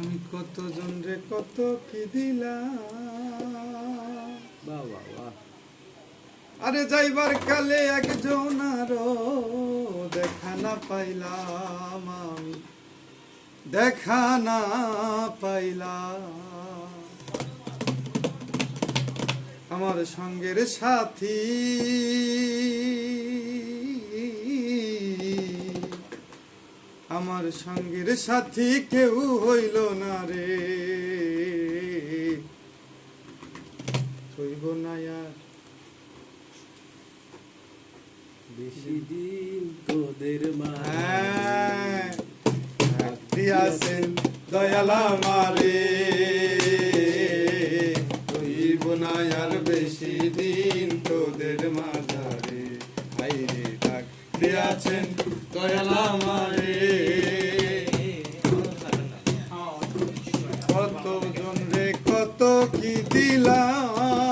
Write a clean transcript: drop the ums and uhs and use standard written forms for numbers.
আমি কতজন রে কত কি দিলাম, বাহ বাহ বাহ। আরে যাইবার কালে একজন আরো দেখা না পাইলাম, আমি দেখা না পাইলাম। আমার সঙ্গের সাথী আমার সঙ্গের সাথী কেউ হইল না রে, হইব না আর বেশি দিন তোদের দিয়াছেন দয়াল আমারে, হইব না আর বেশি দিন তোদের মাঝারে। আইরে ডাক দিয়াছেন দয়াল আমারে, কত জন রে কত কি দিলাম,